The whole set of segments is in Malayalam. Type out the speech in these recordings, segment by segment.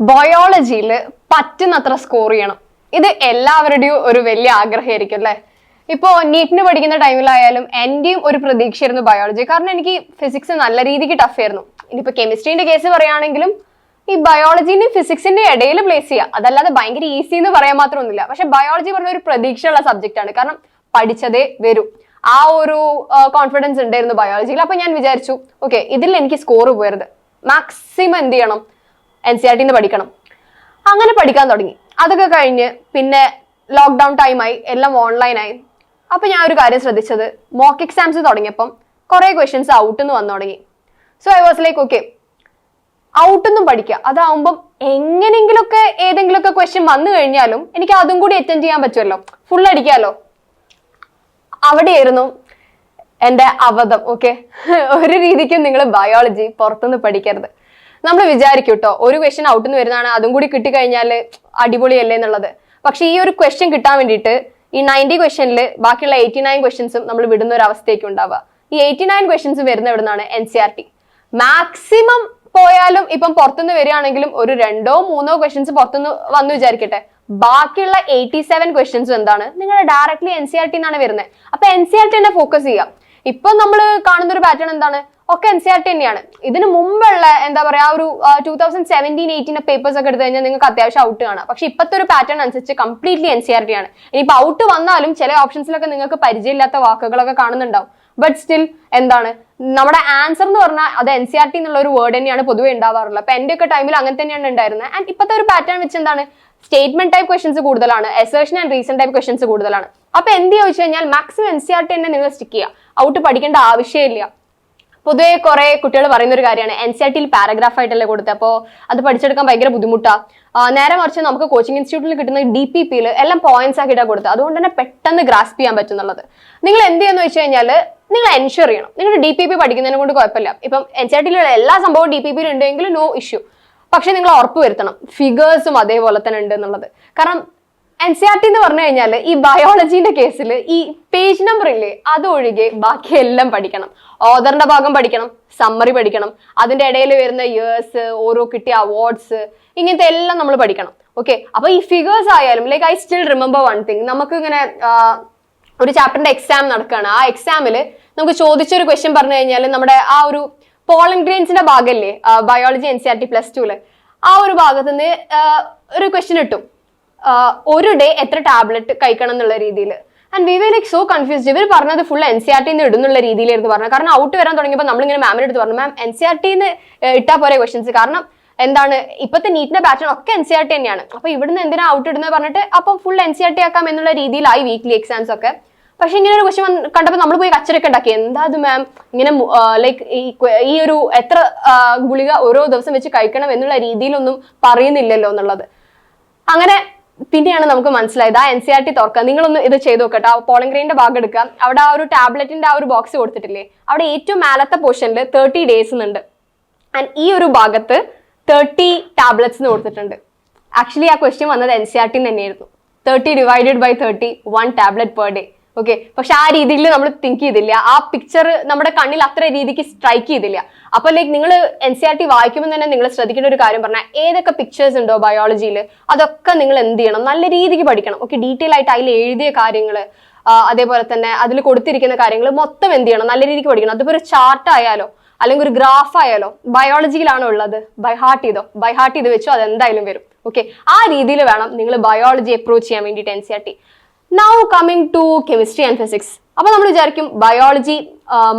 ബയോളജിയിൽ പറ്റുന്നത്ര സ്കോർ ചെയ്യണം. ഇത് എല്ലാവരുടെയും ഒരു വലിയ ആഗ്രഹമായിരിക്കും അല്ലെ. ഇപ്പോ നീറ്റിന് പഠിക്കുന്ന ടൈമിലായാലും എന്റെയും ഒരു പ്രതീക്ഷയായിരുന്നു ബയോളജി. കാരണം എനിക്ക് ഫിസിക്സ് നല്ല രീതിക്ക് ടഫ് ആയിരുന്നു. ഇനിയിപ്പോ കെമിസ്ട്രീന്റെ കേസ് പറയുകയാണെങ്കിലും ഈ ബയോളജിന്റെയും ഫിസിക്സിന്റെ ഇടയിൽ പ്ലേസ് ചെയ്യുക, അതല്ലാതെ ഭയങ്കര ഈസി എന്ന് പറയാൻ മാത്രമൊന്നുമില്ല. പക്ഷെ ബയോളജി പറഞ്ഞ ഒരു പ്രതീക്ഷയുള്ള സബ്ജക്റ്റ് ആണ്. കാരണം പഠിച്ചതേ വരും, ആ ഒരു കോൺഫിഡൻസ് ഉണ്ടായിരുന്നു ബയോളജിയിൽ. അപ്പൊ ഞാൻ വിചാരിച്ചു ഓക്കെ, ഇതിൽ എനിക്ക് സ്കോർ പോയരുത്, മാക്സിമം എന്ത് ചെയ്യണം, NCERT പഠിക്കണം. അങ്ങനെ പഠിക്കാൻ തുടങ്ങി. അതൊക്കെ കഴിഞ്ഞ് പിന്നെ ലോക്ക്ഡൌൺ ടൈമായി, എല്ലാം ഓൺലൈനായി. അപ്പൊ ഞാൻ ഒരു കാര്യം ശ്രദ്ധിച്ചത്, മോക്ക് എക്സാംസ് തുടങ്ങിയപ്പം കുറെ ക്വസ്റ്റ്യൻസ് ഔട്ട്ന്ന് വന്നു തുടങ്ങി. So I was like okay, ഔട്ടൊന്നും പഠിക്കുക, അതാവുമ്പം എങ്ങനെങ്കിലുമൊക്കെ ഏതെങ്കിലുമൊക്കെ ക്വസ്റ്റ്യൻ വന്നു കഴിഞ്ഞാലും എനിക്ക് അതും കൂടി അറ്റൻഡ് ചെയ്യാൻ പറ്റുമല്ലോ, ഫുൾ അടിക്കാമല്ലോ. അവിടെയായിരുന്നു എന്റെ അബദ്ധം. ഓക്കെ, ഒരു രീതിക്കും നിങ്ങൾ ബയോളജി പുറത്തുനിന്ന് പഠിക്കരുത്. നമ്മൾ വിചാരിക്കും കേട്ടോ, ഒരു ക്വസ്റ്റ്യൻ ഔട്ട്ന്ന് വരുന്നതാണ്, അതും കൂടി കിട്ടിക്കഴിഞ്ഞാൽ അടിപൊളിയല്ലേ എന്നുള്ളത്. പക്ഷെ ഈ ഒരു ക്വസ്റ്റ്യൻ കിട്ടാൻ വേണ്ടിയിട്ട് ഈ 90 ക്വസ്റ്റ്യനിൽ ബാക്കിയുള്ള 89 ക്വസ്റ്റ്യൻസും നമ്മൾ വിടുന്ന ഒരു അവസ്ഥയ്ക്ക് ഉണ്ടാവുക. ഈ 89 ക്വസ്റ്റ്യൻസ് വരുന്ന എവിടുന്നാണ്? NCERT. മാക്സിമം പോയാലും ഇപ്പം പുറത്തുനിന്ന് വരികയാണെങ്കിലും ഒരു 2-3 ക്വസ്റ്റ്യൻസ് പുറത്തുനിന്ന് വന്നു വിചാരിക്കട്ടെ, ബാക്കിയുള്ള 87 ക്വസ്റ്റ്യൻസ് എന്താണ്? നിങ്ങൾ ഡയറക്ട്ലി NCERT എന്നാണ് വരുന്നത്. അപ്പൊ NCERT തന്നെ ഫോക്കസ് ചെയ്യാം. ഇപ്പൊ നമ്മൾ കാണുന്ന ഒരു പാറ്റേൺ എന്താണ്? ഒക്കെ NCERT തന്നെയാണ്. ഇതിന് മുമ്പുള്ള എന്താ പറയാ ഒരു 2017-18 പേപ്പേഴ്സ് ഒക്കെ എടുത്തു കഴിഞ്ഞാൽ നിങ്ങൾക്ക് അത്യാവശ്യം ഔട്ട് കാണാം. പക്ഷെ ഇപ്പോഴത്തെ ഒരു പാറ്റേൺ അനുസരിച്ച് കംപ്ലീറ്റ്ലി NCERT ആണ്. ഇനിയിപ്പോ ഔട്ട് വന്നാലും ചില ഓപ്ഷൻസിലൊക്കെ നിങ്ങൾക്ക് പരിചയമില്ലാത്ത വാക്കുകളൊക്കെ കാണുന്നുണ്ടാവും. ബട്ട് സ്റ്റിൽ എന്താണ്, നമ്മുടെ ആൻസർ എന്ന് പറഞ്ഞാൽ അത് NCERT എന്നുള്ള ഒരു വേർഡ് തന്നെയാണ് പൊതുവെ ഉണ്ടാവാറുള്ളത്. അപ്പൊ എന്റെ ഒക്കെ ടൈമിൽ അങ്ങനെ തന്നെയാണ് ഉണ്ടായിരുന്നത്. ആൻഡ് ഇപ്പോഴത്തെ ഒരു പാറ്റേൺ വെച്ച് എന്താണ്, സ്റ്റേറ്റ്മെന്റ് ടൈപ്പ് ക്വസ്റ്റൻസ് കൂടുതലാണ്, assertion and reason type questions കൂടുതലാണ്. അപ്പൊ എന്ത് ചോദിച്ചു കഴിഞ്ഞാൽ മാക്സിമം NCERT തന്നെ നിങ്ങൾ സ്റ്റിക്ക് ചെയ്യുക, ഔട്ട് പഠിക്കേണ്ട ആവശ്യമില്ല. പൊതുവെ കുറെ കുട്ടികൾ പറയുന്ന ഒരു കാര്യമാണ് NCERT പാരഗ്രാഫ് ആയിട്ടല്ലേ കൊടുത്തത്, അപ്പോൾ അത് പഠിച്ചെടുക്കാൻ ഭയങ്കര ബുദ്ധിമുട്ടാണ്. നേരെ മറിച്ച് നമുക്ക് കോച്ചിങ് ഇൻസ്റ്റിറ്റ്യൂട്ടിൽ കിട്ടുന്ന DPP-യിൽ എല്ലാം പോയിന്റ്സ് ആക്കിയിട്ടാണ് കൊടുത്തത്, അതുകൊണ്ട് തന്നെ പെട്ടെന്ന് ഗ്രാസ്പ് ചെയ്യാൻ പറ്റുന്നുള്ളത്. നിങ്ങൾ എന്ത് ചെയ്യുന്ന വെച്ച് കഴിഞ്ഞാൽ നിങ്ങൾ എൻഷുർ ചെയ്യണം, നിങ്ങളുടെ DPP പഠിക്കുന്നതിനെ കൊണ്ട് കുഴപ്പമില്ല. ഇപ്പം NCERT-ലുള്ള എല്ലാ സംഭവവും DPP-യിൽ ഉണ്ടെങ്കിൽ നോ ഇഷ്യൂ. പക്ഷെ നിങ്ങൾ ഉറപ്പ് വരുത്തണം ഫിഗേഴ്സും അതേപോലെ തന്നെ ഉണ്ട് എന്നുള്ളത്. കാരണം NCERT എന്ന് പറഞ്ഞു കഴിഞ്ഞാൽ ഈ ബയോളജീന്റെ കേസിൽ ഈ പേജ് നമ്പർ ഇല്ലേ, അതൊഴികെ ബാക്കി എല്ലാം പഠിക്കണം. ഓതറിന്റെ ഭാഗം പഠിക്കണം, സമ്മറി പഠിക്കണം, അതിന്റെ ഇടയിൽ വരുന്ന ഇയേഴ്സ്, ഓരോ കിട്ടിയ അവാർഡ്സ്, ഇങ്ങനത്തെ എല്ലാം നമ്മൾ പഠിക്കണം. ഓക്കെ, അപ്പൊ ഈ ഫിഗേഴ്സ് ആയാലും like I still remember one thing, നമുക്ക് ഇങ്ങനെ ഒരു ചാപ്റ്ററിന്റെ എക്സാം നടക്കുകയാണ്. ആ എക്സാമിൽ നമുക്ക് ചോദിച്ചൊരു ക്വസ്റ്റ്യൻ പറഞ്ഞു കഴിഞ്ഞാൽ നമ്മുടെ ആ ഒരു പോളൻ ഗ്രെയിൻസിന്റെ ഭാഗമല്ലേ ബയോളജി NCERT +2 ആ ഒരു ഭാഗത്ത് നിന്ന് ഒരു ക്വസ്റ്റ്യൻ ഇട്ടു, ഒരു ഡേ എത്ര ടാബ്ലറ്റ് കഴിക്കണം എന്നുള്ള രീതിയിൽ. And we were like so confused. ഇവർ പറഞ്ഞത് ഫുൾ NCERT ഇടുന്നുള്ള രീതിയിലായിരുന്നു പറഞ്ഞത്. കാരണം ഔട്ട് വരാൻ തുടങ്ങിയപ്പോൾ നമ്മളിങ്ങനെ മാമിന്റെ അടുത്ത് പറഞ്ഞു, മാം NCERT ഇട്ടാ പോരെ ക്വസ്റ്റ്യൻസ്, കാരണം എന്താണ് ഇപ്പോഴത്തെ നീറ്റിന്റെ പാറ്റേൺ ഒക്കെ NCERT തന്നെയാണ്, അപ്പൊ ഇവിടുന്ന് എന്തിനാ ഔട്ട് ഇടുന്നത് പറഞ്ഞിട്ട് അപ്പൊ ഫുൾ NCERT ആക്കാം എന്നുള്ള രീതിയിലായി വീക്ക്ലി എക്സാംസ് ഒക്കെ. പക്ഷെ ഇങ്ങനെ ഒരു ക്വസ്റ്റ്യൻ കണ്ടപ്പോൾ നമ്മൾ പോയി കച്ചറൊക്കെ ഉണ്ടാക്കി, എന്താ അത് മാം ഇങ്ങനെ ലൈക്ക് ഈ ഒരു എത്ര ഗുളിക ഓരോ ദിവസം വെച്ച് കഴിക്കണം എന്നുള്ള രീതിയിലൊന്നും പറയുന്നില്ലല്ലോ എന്നുള്ളത്. അങ്ങനെ പിന്നെയാണ് നമുക്ക് മനസ്സിലായത് ആ NCERT തുറക്കുക. നിങ്ങളൊന്ന് ഇത് ചെയ്ത് നോക്കട്ടെ, ആ പോളൻ ഗ്രെയിന്റെ ഭാഗം എടുക്കുക, അവിടെ ആ ഒരു ടാബ്ലറ്റിന്റെ ആ ഒരു ബോക്സ് കൊടുത്തിട്ടില്ലേ, അവിടെ ഏറ്റവും മേലത്തെ പോർഷനിൽ 30 ഡേയ്സ് എന്നുണ്ട്. ആൻഡ് ഈ ഒരു ഭാഗത്ത് 30 ടാബ്ലറ്റ്സ് എന്ന് കൊടുത്തിട്ടുണ്ട്. ആക്ച്വലി ആ ക്വസ്റ്റ്യൻ വന്നത് NCERT തന്നെയായിരുന്നു. 30 divided by 30, 1 tablet per day. Okay, പക്ഷെ ആ രീതിയിൽ നമ്മൾ തിങ്ക് ചെയ്തില്ല, ആ പിക്ചർ നമ്മുടെ കണ്ണിൽ അത്ര രീതിക്ക് സ്ട്രൈക്ക് ചെയ്തില്ല. അപ്പൊ ലൈക്ക് നിങ്ങൾ NCERT വായിക്കുമ്പോൾ തന്നെ നിങ്ങൾ ശ്രദ്ധിക്കേണ്ട ഒരു കാര്യം പറഞ്ഞാൽ, ഏതൊക്കെ പിക്ചേഴ്സ് ഉണ്ടോ ബയോളജിയിൽ അതൊക്കെ നിങ്ങൾ എന്ത് ചെയ്യണം, നല്ല രീതിക്ക് പഠിക്കണം. ഓക്കെ, ഡീറ്റെയിൽ ആയിട്ട് അതിൽ എഴുതിയ കാര്യങ്ങൾ, അതേപോലെ തന്നെ അതിൽ കൊടുത്തിരിക്കുന്ന കാര്യങ്ങൾ മൊത്തം എന്ത് ചെയ്യണം, നല്ല രീതിക്ക് പഠിക്കണം. അതിപ്പോ ഒരു ചാർട്ട് ആയാലോ അല്ലെങ്കിൽ ഒരു ഗ്രാഫ് ആയാലോ ബയോളജിയിലാണോ ഉള്ളത്, ബൈ ഹാർട്ട് ചെയ്ത് വെച്ചോ, അതെന്തായാലും വരും. ഓക്കെ, ആ രീതിയിൽ വേണം നിങ്ങൾ ബയോളജി അപ്രോച്ച് ചെയ്യാൻ വേണ്ടിയിട്ട് NCERT. Now coming to chemistry and physics. അപ്പൊ നമ്മൾ വിചാരിക്കും ബയോളജി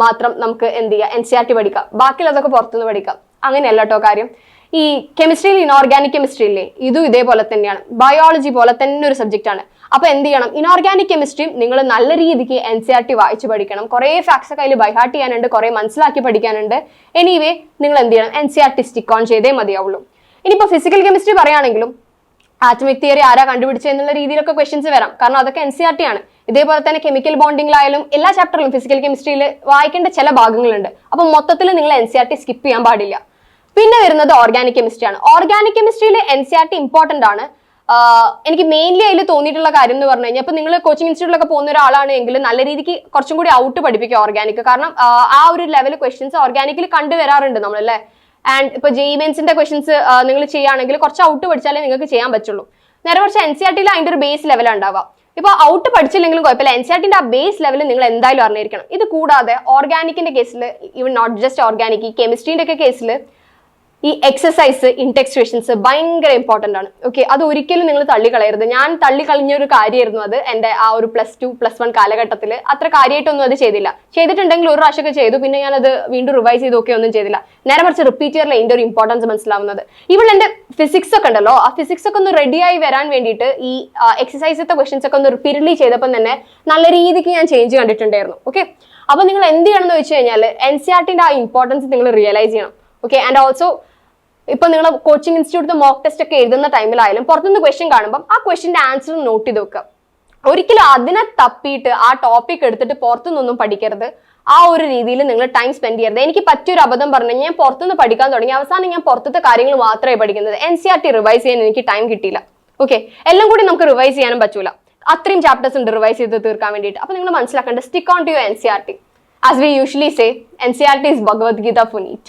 മാത്രം നമുക്ക് എന്ത് ചെയ്യാം, NCERT പഠിക്കാം, ബാക്കിയുള്ളതൊക്കെ പുറത്തുനിന്ന് പഠിക്കാം. അങ്ങനെയല്ല കേട്ടോ കാര്യം. ഈ കെമിസ്ട്രിയിൽ ഇനോർഗാനിക് കെമിസ്ട്രി ഇല്ലേ, ഇതും ഇതേപോലെ തന്നെയാണ്, ബയോളജി പോലെ തന്നെ ഒരു സബ്ജക്റ്റ് ആണ്. അപ്പൊ എന്ത് ചെയ്യണം, ഇനോർഗാനിക് കെമിസ്ട്രിയും നിങ്ങൾ നല്ല രീതിക്ക് NCERT വായിച്ച് പഠിക്കണം. കുറെ ഫാക്ട്സ് ഒക്കെ അതിൽ ബൈഹാർട്ട് ചെയ്യാനുണ്ട്, കുറെ മനസ്സിലാക്കി പഠിക്കാനുണ്ട്. എനിവേ നിങ്ങൾ എന്ത് ചെയ്യണം, NCERT സ്റ്റിക്ക് ഓൺ ചെയ്തേ മതിയാവുള്ളൂ. ഇനിയിപ്പോ ഫിസിക്കൽ കെമിസ്ട്രി പറയുകയാണെങ്കിലും ആറ്റമിക് തിയറി ആരാ കണ്ടുപിടിച്ചത് എന്നുള്ള രീതിയിലൊക്കെ ക്വസ്റ്റ്യൻസ് വരാം, കാരണം അതൊക്കെ NCERT ആണ്. ഇതേപോലെ തന്നെ കെമിക്കൽ ബോണ്ടിങ്ങിലായാലും എല്ലാ ചാപ്റ്ററിലും ഫിസിക്കൽ കെമിസ്ട്രിയിൽ വായിക്കേണ്ട ചില ഭാഗങ്ങളുണ്ട്. അപ്പൊ മൊത്തത്തിൽ നിങ്ങൾ NCERT സ്കിപ്പ് ചെയ്യാൻ പാടില്ല. പിന്നെ വരുന്നത് ഓർഗാനിക് കെമിസ്ട്രി ആണ്. ഓർഗാനിക് കെമിസ്ട്രിയിൽ NCERT ഇമ്പോർട്ടന്റ് ആണ്. എനിക്ക് മെയിൻലി അതിൽ തോന്നിയിട്ടുള്ള കാര്യം എന്ന് പറഞ്ഞു കഴിഞ്ഞാൽ, ഇപ്പൊ നിങ്ങൾ കോച്ചിങ് ഇൻസ്റ്റിറ്റ്യൂട്ടിലൊക്കെ പോകുന്ന ഒരാളാണെങ്കിൽ നല്ല രീതിക്ക് കുറച്ചും കൂടി ഔട്ട് പഠിപ്പിക്കുക ഓർഗാനിക്. കാരണം ആ ഒരു ലെവൽ ക്വസ്റ്റ്യൻസ് ഓർഗാനിക്കിൽ കണ്ടുവരാറുണ്ട് നമ്മളല്ലേ. ആൻഡ് ഇപ്പൊ ജെഇ മെയിൻസിന്റെ ക്വസ്റ്റൻസ് നിങ്ങൾ ചെയ്യുകയാണെങ്കിൽ കുറച്ച് ഔട്ട് പഠിച്ചാലേ നിങ്ങൾക്ക് ചെയ്യാൻ പറ്റുള്ളൂ. നേരെ കുറച്ച് NCERT-യിൽ അതിന്റെ ഒരു ബേസ് ലെവൽ ഉണ്ടാവുക. ഇപ്പൊ ഔട്ട് പഠിച്ചില്ലെങ്കിലും കുഴപ്പമില്ല, NCERT-ന്റെ ആ ബേസ് ലെവൽ നിങ്ങൾ എന്തായാലും അറിഞ്ഞിരിക്കണം. ഇത് കൂടാതെ ഓർഗാനിക്കിന്റെ കേസിൽ, ഈവൻ നോട്ട് ജസ്റ്റ് ഓർഗാനിക്, ഈ കെമിസ്ട്രീന്റെ ഒക്കെ കേസിൽ ഈ എക്സസൈസ്, ഇൻടെക്സ്റ്റ് ക്വസ്റ്റൻസ് ഭയങ്കര ഇമ്പോർട്ടന്റ് ആണ്. ഓക്കെ, അത് ഒരിക്കലും നിങ്ങൾ തള്ളിക്കളയരുത്. ഞാൻ തള്ളിക്കളഞ്ഞ ഒരു കാര്യമായിരുന്നു അത് എന്റെ ആ ഒരു +2 +1 കാലഘട്ടത്തിൽ. അത്ര കാര്യമായിട്ടൊന്നും അത് ചെയ്തില്ല. ചെയ്തിട്ടുണ്ടെങ്കിൽ ഒരു പ്രാവശ്യമൊക്കെ ചെയ്തു, പിന്നെ ഞാൻ അത് വീണ്ടും റിവൈസ് ചെയ്തൊക്കെ ഒന്നും ചെയ്തില്ല. നേരെ മറിച്ച് റിപ്പീറ്റ് ചെയ്യറിൽ ഇതിന്റെ ഒരു ഇമ്പോർട്ടൻസ് മനസ്സിലാവുന്നത്. ഇവിടെ എന്റെ ഫിസിക്സ് ഒക്കെ ഉണ്ടല്ലോ, ആ ഫിസിക്സ് ഒക്കെ ഒന്ന് റെഡിയായി വരാൻ വേണ്ടിയിട്ട് ഈ എക്സസൈസത്തെ ക്വസ്റ്റൻസ് ഒക്കെ ഒന്ന് റിപ്പീറ്റ്ലി ചെയ്തപ്പോൾ തന്നെ നല്ല രീതിക്ക് ഞാൻ ചേഞ്ച് കണ്ടിട്ടുണ്ടായിരുന്നു. ഓക്കെ, അപ്പൊ നിങ്ങൾ എന്ത് ചെയ്യണം എന്ന് വെച്ച് കഴിഞ്ഞാൽ NCERT-ന്റെ ആ ഇമ്പോർട്ടൻസ് നിങ്ങൾ റിയലൈസ് ചെയ്യണം. ഓക്കെ, ആൻഡ് ഓൾസോ ഇപ്പൊ നിങ്ങൾ കോച്ചിങ് ഇൻസ്റ്റിറ്റ്യൂട്ട് മോക്ക് ടെസ്റ്റ് ഒക്കെ എഴുതുന്ന ടൈമിലായാലും പുറത്തുനിന്ന് ക്വസ്റ്റ്യൻ കാണുമ്പോൾ ആ ക്വസ്റ്റ്യന്റെ ആൻസർ നോട്ട് ചെയ്ത് വെക്കുക. ഒരിക്കലും അതിനെ തപ്പിയിട്ട് ആ ടോപ്പിക് എടുത്തിട്ട് പുറത്തുനിന്നൊന്നും പഠിക്കരുത്. ആ ഒരു രീതിയിൽ നിങ്ങൾ ടൈം സ്പെൻഡ് ചെയ്യരുത്. എനിക്ക് പറ്റിയൊരു അബദ്ധം പറഞ്ഞു, ഞാൻ പുറത്തുനിന്ന് പഠിക്കാൻ തുടങ്ങി, അവസാനം ഞാൻ പുറത്തത്തെ കാര്യങ്ങൾ മാത്രമേ പഠിക്കുന്നത്. NCERT റിവൈസ് ചെയ്യാൻ എനിക്ക് ടൈം കിട്ടിയില്ല. ഓക്കെ, എല്ലാം കൂടി നമുക്ക് റിവൈസ് ചെയ്യാനും പറ്റൂല, അത്രയും ചാപ്റ്റേഴ്സ് ഉണ്ട് റിവൈസ് ചെയ്ത് തീർക്കാൻ വേണ്ടിയിട്ട്. അപ്പൊ നിങ്ങൾ മനസ്സിലാക്കേണ്ടത് stick on to your NCERT. As we usually say, NCERT is Bhagavad Gita for NEET.